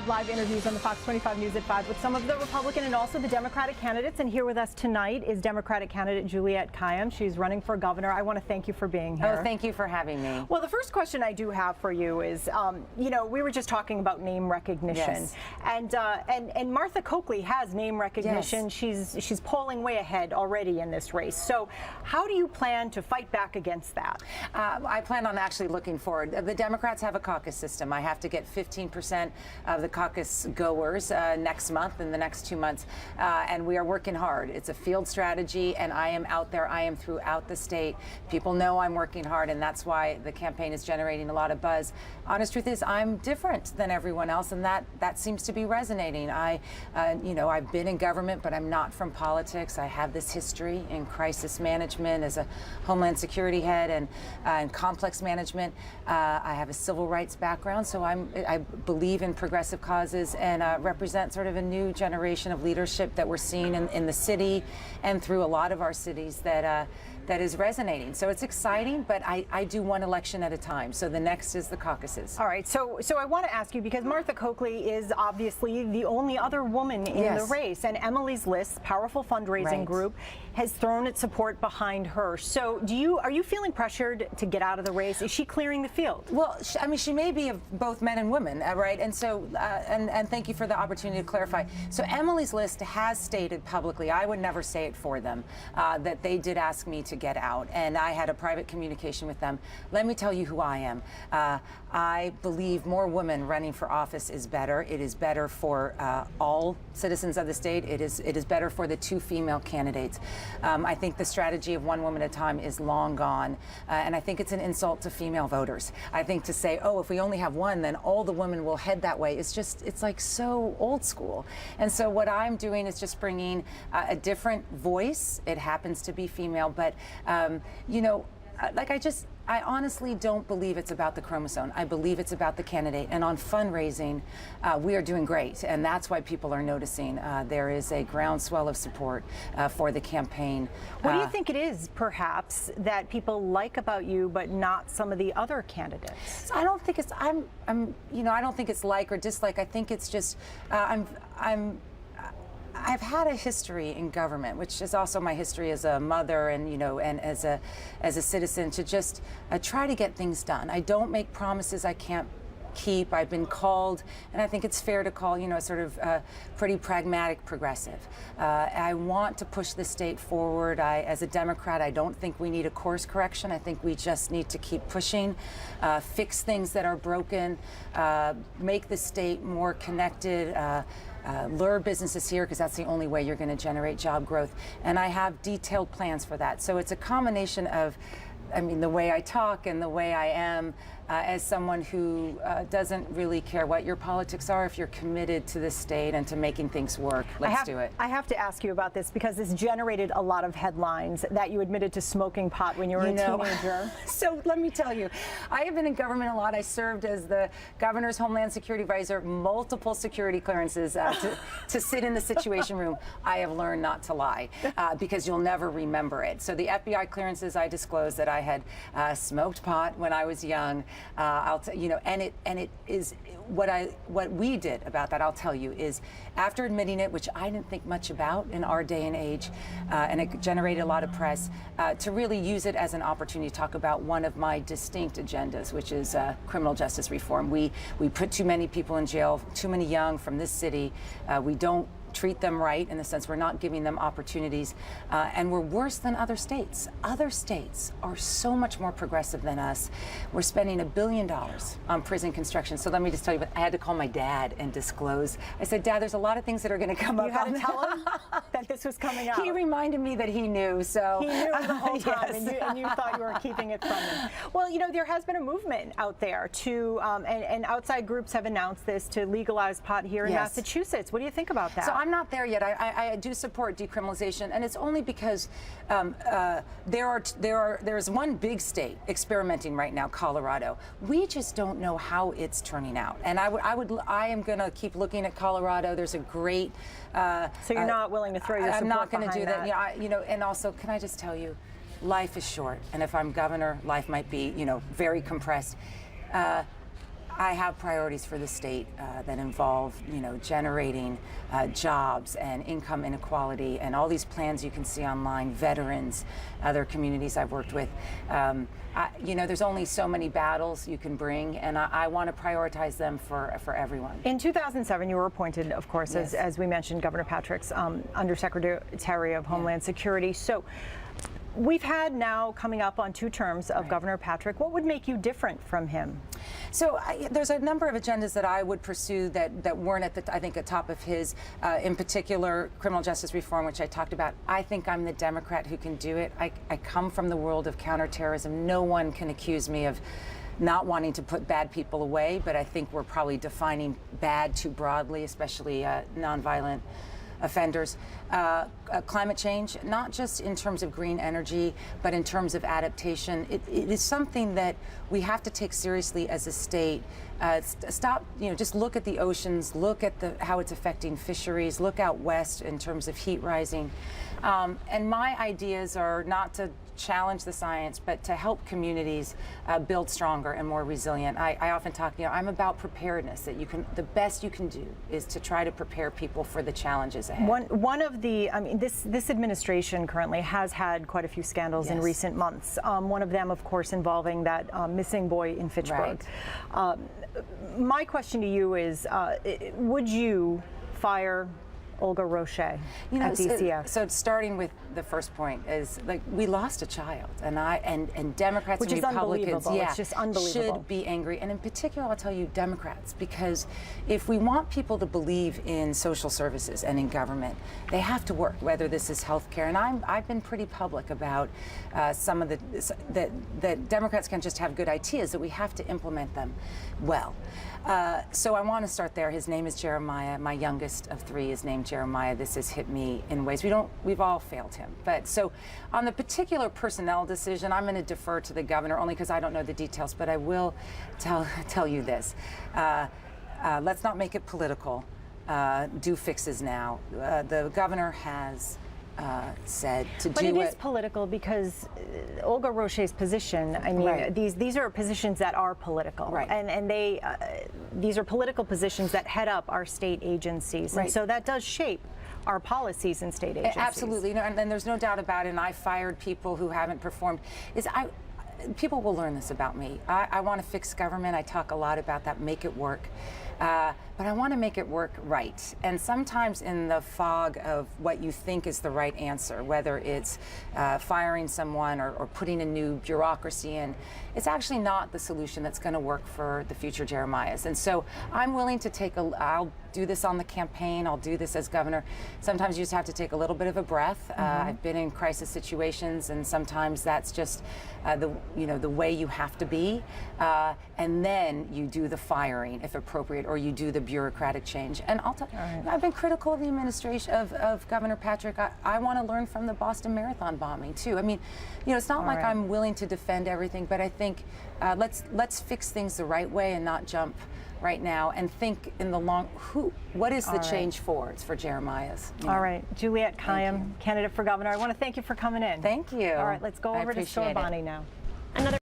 Live interviews on the Fox 25 News at 5 with some of the Republican and also the Democratic candidates. And here with us tonight is Democratic candidate Juliette Kayyem. She's running for governor. I want to thank you for being here. Oh, thank you for having me. Well, the first question I do have for you is, you know, we were just talking about name recognition. Yes. And Martha Coakley has name recognition. Yes. She's polling way ahead already in this race. So how do you plan to fight back against that? I plan on actually looking forward. The Democrats have a caucus system. I have to get 15% of the caucus goers next month and the next 2 months, and we are working hard. It's a field strategy, and I am out there. I am throughout the state. People know I'm working hard, and that's why the campaign is generating a lot of buzz. Honest truth is, I'm different than everyone else, and that seems to be resonating. You know, I've been in government, but I'm not from politics. I have this history in crisis management as a Homeland Security head and complex management. I have a civil rights background, so I believe in progressive causes and represent sort of a new generation of leadership that we're seeing in the city and through a lot of our cities that is resonating. So it's exciting, but I do one election at a time. So the next is the caucuses. All right. So I want to ask you, because Martha Coakley is obviously the only other woman in the race, and Emily's List, powerful fundraising group, has thrown its support behind her. So are you feeling pressured to get out of the race? Is she clearing the field? Well, I mean, she may be of both men and women, right? And so, and thank you for the opportunity to clarify. So Emily's List has stated publicly, I would never say it for them, that they did ask me to get out, and I had a private communication with them. Let me tell you who I am. I believe more women running for office is better. It is better for all citizens of the state. It is better for the 2 female candidates. I think the strategy of one woman at a time is long gone, and I think it's an insult to female voters. I think to say, oh, if we only have one, then all the women will head that way. It's like so old school. And so what I'm doing is just bringing a different voice. It happens to be female, but you know, I honestly don't believe it's about the chromosome. I believe it's about the candidate. And on fundraising, we are doing great. And that's why people are noticing. There is a groundswell of support for the campaign. What do you think it is, perhaps, that people like about you, but not some of the other candidates? I don't think it's, you know, I don't think it's like or dislike. I think it's just, I've had a history in government, which is also my history as a mother and, you know, and as a citizen, to just try to get things done. I don't make promises I can't keep. I've been called, and I think it's fair to call, you know, sort of pretty pragmatic progressive. I want to push the state forward. As a Democrat, I don't think we need a course correction. I think we just need to keep pushing, fix things that are broken, make the state more connected, lure businesses here, because that's the only way you're going to generate job growth. And I have detailed plans for that. So it's a combination of, I mean, the way I talk and the way I am as someone who doesn't really care what your politics are. If you're committed to the state and to making things work, let's do it. I have to ask you about this, because this generated a lot of headlines that you admitted to smoking pot when you were a teenager. So let me tell you, I have been in government a lot. I served as the governor's Homeland Security advisor, multiple security clearances to sit in the Situation Room. I have learned not to lie because you'll never remember it. So the FBI clearances, I disclosed that I had smoked pot when I was young. You know, and it is what we did about that. I'll tell you is, after admitting it, which I didn't think much about in our day and age, and it generated a lot of press, to really use it as an opportunity to talk about one of my distinct agendas, which is criminal justice reform. We put too many people in jail, too many young from this city. We don't treat them right, in the sense we're not giving them opportunities, and we're worse than other states. Other states are so much more progressive than us. We're spending $1 billion on prison construction. So let me just tell you, I had to call my dad and disclose. I said, Dad, there's a lot of things that are going to come up. You had to tell him that this was coming out. He reminded me that he knew. So he knew the whole time, yes. and you thought you were keeping it from him. Well, you know, there has been a movement out there to, and outside groups have announced this, to legalize pot here in Massachusetts. What do you think about that? So I'm not there yet. I do support decriminalization, and it's only because there's one big state experimenting right now, Colorado. We just don't know how it's turning out, and I am going to keep looking at Colorado. There's a great. So you're not willing to throw your support I'm not going to do that. Yeah, you know, and also, can I just tell you, life is short, and if I'm governor, life might be, you know, very compressed. I have priorities for the state that involve, generating jobs and income inequality and all these plans you can see online, veterans, other communities I've worked with. There's only so many battles you can bring, and I want to prioritize them for everyone. In 2007, you were appointed, of course, Yes. as we mentioned, Governor Patrick's Undersecretary of Homeland Security. So we've had now coming up on 2 terms of Governor Patrick. What would make you different from him? So there's a number of agendas that I would pursue that weren't at the top of his, in particular criminal justice reform, which I talked about. I think I'm the Democrat who can do it. I come from the world of counterterrorism. No one can accuse me of not wanting to put bad people away, but I think we're probably defining bad too broadly, especially nonviolent offenders. Climate change, not just in terms of green energy, but in terms of adaptation. It is something that we have to take seriously as a state. Stop, just look at the oceans, look at how it's affecting fisheries, look out west in terms of heat rising. And my ideas are not to challenge the science, but to help communities build stronger and more resilient. I often talk, I'm about preparedness, that the best you can do is to try to prepare people for the challenges ahead. One of the, this administration currently has had quite a few scandals in recent months. One of them, of course, involving that missing boy in Fitchburg. Right. My question to you is, would you fire Olga Roche at DCF? So starting with the first point is, we lost a child, and Democrats Which and is Republicans, it's just unbelievable, should be angry, and in particular, I'll tell you, Democrats, because if we want people to believe in social services and in government, they have to work. Whether this is healthcare, and I've been pretty public about some of that Democrats can't just have good ideas; that we have to implement them well. So I want to start there. His name is Jeremiah. My youngest of 3 is named Jeremiah. This has hit me in ways we've all failed him. But so on the particular personnel decision, I'm going to defer to the governor, only because I don't know the details, but I will tell you this. Let's not make it political. Do fixes now. The governor has said to but do it is political, because Olga Roche's position, these are positions that are political, and they these are political positions that head up our state agencies, and so that does shape our policies in state agencies. Absolutely, and there's no doubt about it. And I fired people who haven't performed. People will learn this about me. I want to fix government. I talk a lot about that, make it work. But I want to make it work right. And sometimes in the fog of what you think is the right answer, whether it's firing someone or putting a new bureaucracy in, it's actually not the solution that's going to work for the future Jeremiahs. And so I'm willing to I'll do this on the campaign, I'll do this as governor. Sometimes you just have to take a little bit of a breath. I've been in crisis situations, and sometimes that's just the way you have to be. And then you do the firing, if appropriate, or you do the bureaucratic change. And I've been critical of the administration of Governor Patrick. I want to learn from the Boston Marathon bombing too. It's not like I'm willing to defend everything, but I think let's fix things the right way and not jump right now, and think in the what is the change for? It's for Jeremiah's. All right, Juliette Kayyem, candidate for governor. I want to thank you for coming in. Thank you. All right, let's go over to Sorbonne now.